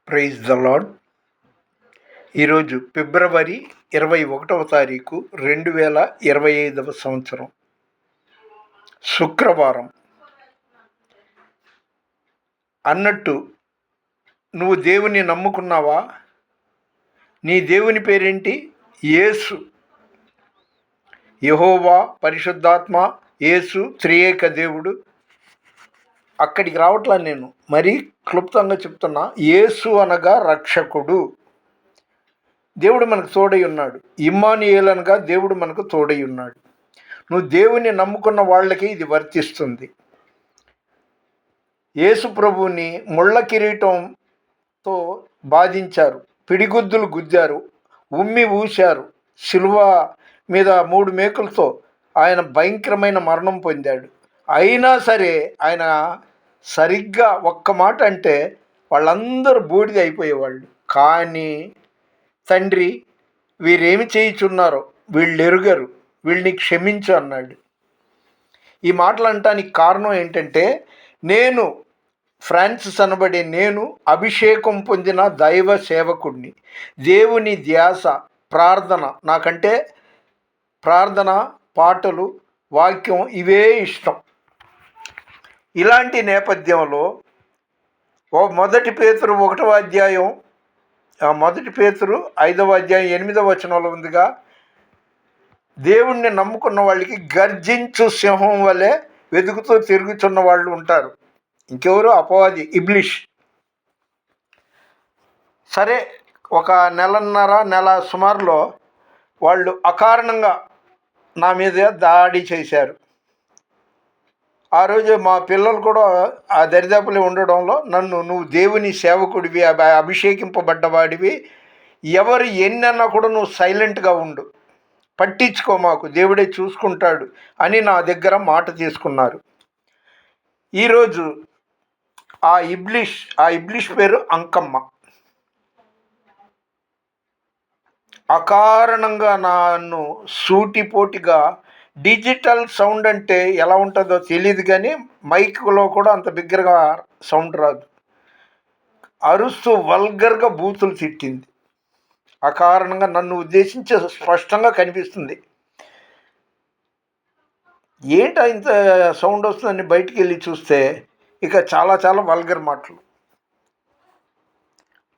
Praise the lord. ఈరోజు ఫిబ్రవరి 21వ తారీఖు 2025 సంవత్సరం, శుక్రవారం. అన్నట్టు నువ్వు దేవుని నమ్ముకున్నావా? నీ దేవుని పేరేంటి? యేసు. యెహోవా, పరిశుద్ధాత్మ, యేసు, త్రియేక దేవుడు. అక్కడికి రావట్లా, నేను మరీ క్లుప్తంగా చెప్తున్నా. యేసు అనగా రక్షకుడు. దేవుడు మనకు తోడై ఉన్నాడు. ఇమ్మానుయేల్ అనగా దేవుడు మనకు తోడై ఉన్నాడు. నువ్వు దేవుని నమ్ముకున్న వాళ్ళకి ఇది వర్తిస్తుంది. యేసు ప్రభువుని ముళ్ళ కిరీటంతో బాధించారు, పిడిగుద్దులు గుద్దారు, ఉమ్మి ఊశారు. శిలువ మీద 3 మేకులతో ఆయన భయంకరమైన మరణం పొందాడు. అయినా సరే ఆయన సరిగ్గా ఒక్క మాట అంటే వాళ్ళందరూ బూడిద అయిపోయేవాళ్ళు. కానీ తండ్రి, వీరేమి చేయుచున్నారో వీళ్ళు ఎరుగరు, వీళ్ళని క్షమించు అన్నాడు. ఈ మాటలు అనటానికి కారణం ఏంటంటే, నేను ఫ్రాన్సిస్ అనబడే నేను అభిషేకం పొందిన దైవ సేవకుడిని. దేవుని ధ్యాస, ప్రార్థన, నాకంటే ప్రార్థన, పాటలు, వాక్యం ఇవే ఇష్టం. ఇలాంటి నేపథ్యంలో మొదటి పేతురు 1వ అధ్యాయం, మొదటి పేతురు 5వ అధ్యాయం 8వ వచనంలో ఉందిగా, దేవుణ్ణి నమ్ముకున్న వాళ్ళకి గర్జించు సింహం వలె వెతుకుతూ తిరుగుతున్న వాళ్ళు ఉంటారు. ఇంకెవరు? అపవాది, ఇబ్లిష్. సరే, ఒక నెల సుమారులో వాళ్ళు అకారణంగా నా మీద దాడి చేశారు. ఆ రోజు మా పిల్లలు కూడా ఆ దరిదాపులే ఉండడంలో నన్ను, నువ్వు దేవుని సేవకుడివి, అభిషేకింపబడ్డవాడివి, ఎవరు ఎన్నన్నా కూడా నువ్వు సైలెంట్గా ఉండు, పట్టించుకో, మాకు దేవుడే చూసుకుంటాడు అని నా దగ్గర మాట తీసుకున్నారు. ఈరోజు ఆ ఇబ్లిష్ పేరు అంకమ్మ. అకారణంగా నన్ను సూటిపోటిగా, డిజిటల్ సౌండ్ అంటే ఎలా ఉంటుందో తెలియదు కానీ మైక్లో కూడా అంత బిగ్గరగా సౌండ్ రాదు, అరుస్తూ వల్గర్గా బూతులు తిట్టింది. అకారణంగా నన్ను ఉద్దేశించి స్పష్టంగా కనిపిస్తుంది. ఏంటా ఇంత సౌండ్ వస్తుందని బయటికి వెళ్ళి చూస్తే ఇక చాలా చాలా వల్గర్ మాటలు.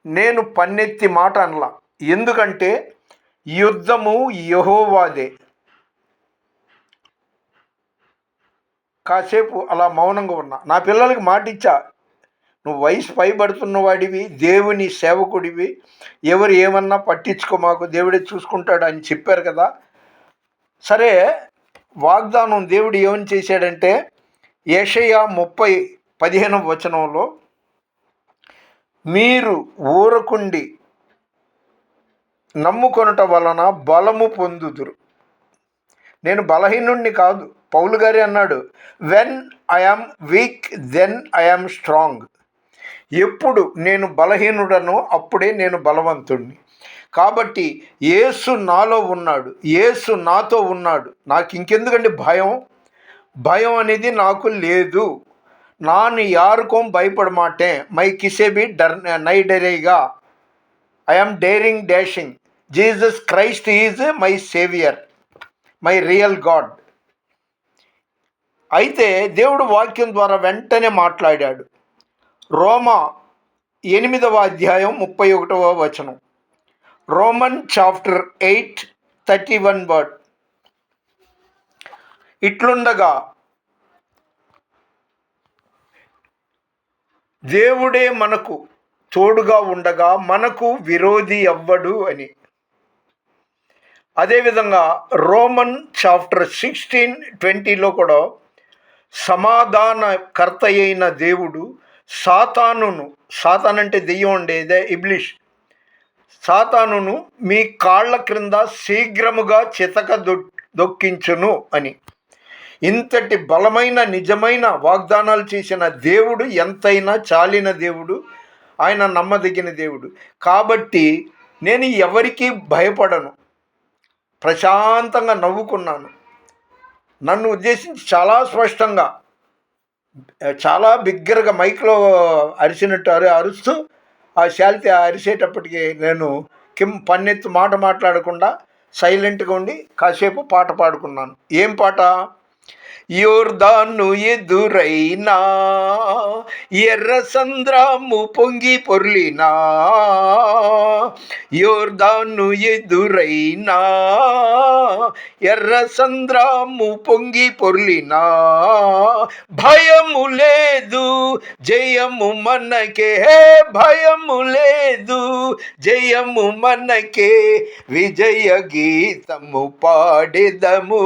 నేను పన్నెత్తి మాట అనలా, ఎందుకంటే యుద్ధము యెహోవాదే. కాసేపు అలా మౌనంగా ఉన్నా. నా పిల్లలకి మాట ఇచ్చా, నువ్వు వయసు పైబడుతున్న వాడివి, దేవుని సేవకుడివి, ఎవరు ఏమన్నా పట్టించుకో, మాకు దేవుడే చూసుకుంటాడు అని చెప్పారు కదా. సరే, వాగ్దానం దేవుడు ఏమని చేశాడంటే, యెషయా 30:15వ వచనంలో, మీరు ఊరకుండి నమ్ముకొనుట వలన బలము పొందుదురు. నేను బలహీనుణ్ణి కాదు, పౌలు గారే అన్నాడు, when I am weak then I am strong. ఎప్పుడు నేను బలహీనుడను అప్పుడే నేను బలవంతుడిని. కాబట్టి యేసు నాలో ఉన్నాడు, యేసు నాతో ఉన్నాడు. నాకు ఇంకెందుకండి భయం అనేది నాకు లేదు. నాను యారుకోం భయపడ మాటే, మై కిసేబి నై డరేగా, I am daring dashing, Jesus Christ is my saviour, my real God. అయితే దేవుడు వాక్యం ద్వారా వెంటనే మాట్లాడాడు. రోమా 8వ అధ్యాయం 31వ వచనం, రోమన్ చాప్టర్ 8:31 వర్డ్. ఇట్లుండగా దేవుడే మనకు తోడుగా ఉండగా మనకు విరోధి ఎవ్వడు అని. అదేవిధంగా రోమన్ చాప్టర్ 16:20లో కూడా సమాధానకర్త అయిన దేవుడు సాతాను అంటే దెయ్యం ఉండేదే, ఇబ్లిష్, సాతానును మీ కాళ్ళ క్రింద శీఘ్రముగా చితక దొక్కించును అని. ఇంతటి బలమైన నిజమైన వాగ్దానాలు చేసిన దేవుడు ఎంతైనా చాలిన దేవుడు, ఆయన నమ్మదగిన దేవుడు. కాబట్టి నేను ఎవరికీ భయపడను, ప్రశాంతంగా నవ్వుకున్నాను. నన్ను ఉద్దేశించి చాలా స్పష్టంగా, చాలా బిగ్గరగా మైక్లో అరిచినట్టు అరుస్తూ ఆ శాలితే అరిసేటప్పటికి నేను పన్నెత్తు మాట మాట్లాడకుండా సైలెంట్గా ఉండి కాసేపు పాట పాడుకున్నాను. ఏం పాట? యోర్దాను ఎదురైనా ఎర్ర సంద్రము పొంగి పొర్లినా, యోర్దాను ఎదురైనా ఎర్ర సంద్రము పొంగి పొర్లినా, భయము లేదు జయము మనకే, భయము లేదు జయము మనకే, విజయ గీతము పాడెదము,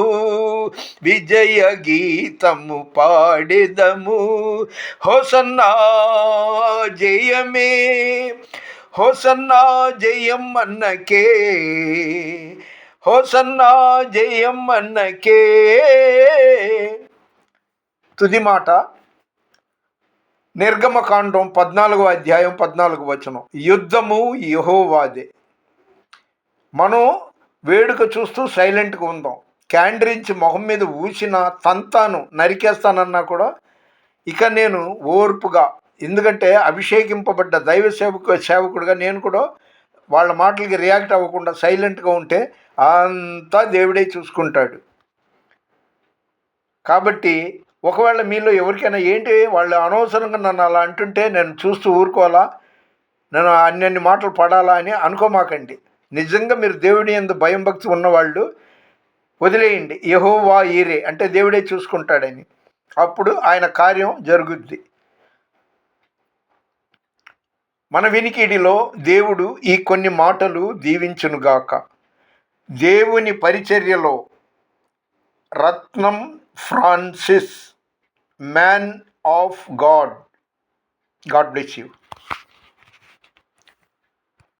విజయ గీతము పాడెదము, హోసన్నా జయమే, హోసన్నా జయం మనకే, హోసన్నా జయం మనకే. తుది మాట నిర్గమకాండం 14వ అధ్యాయం 14వ వచనం. యుద్ధము యెహోవాదే. మనం వేడుక చూస్తూ సైలెంట్గా ఉందాం. క్యాండ్రించి మొహం మీద ఊసిన తంతాను నరికేస్తానన్నా కూడా ఇక నేను ఓర్పుగా, ఎందుకంటే అభిషేకింపబడ్డ దైవ సేవకుడిగా నేను కూడా వాళ్ళ మాటలకి రియాక్ట్ అవ్వకుండా సైలెంట్గా ఉంటే అంతా దేవుడే చూసుకుంటాడు. కాబట్టి ఒకవేళ మీలో ఎవరికైనా ఏంటి వాళ్ళు అనవసరంగా నన్ను అలా అంటుంటే నేను చూస్తూ ఊరుకోవాలా, నేను అన్ని మాటలు పడాలా అని అనుకోమాకండి. నిజంగా మీరు దేవుని యందు భయం భక్తి ఉన్నవాళ్ళు వదిలేయండి. యెహోవా ఈరే అంటే దేవుడే చూసుకుంటాడని, అప్పుడు ఆయన కార్యం జరుగుద్ది. మన వినికిడిలో దేవుడు ఈ కొన్ని మాటలు దీవించునుగాక. దేవుని పరిచర్యలో Ratnam Francis, man of God. God bless you.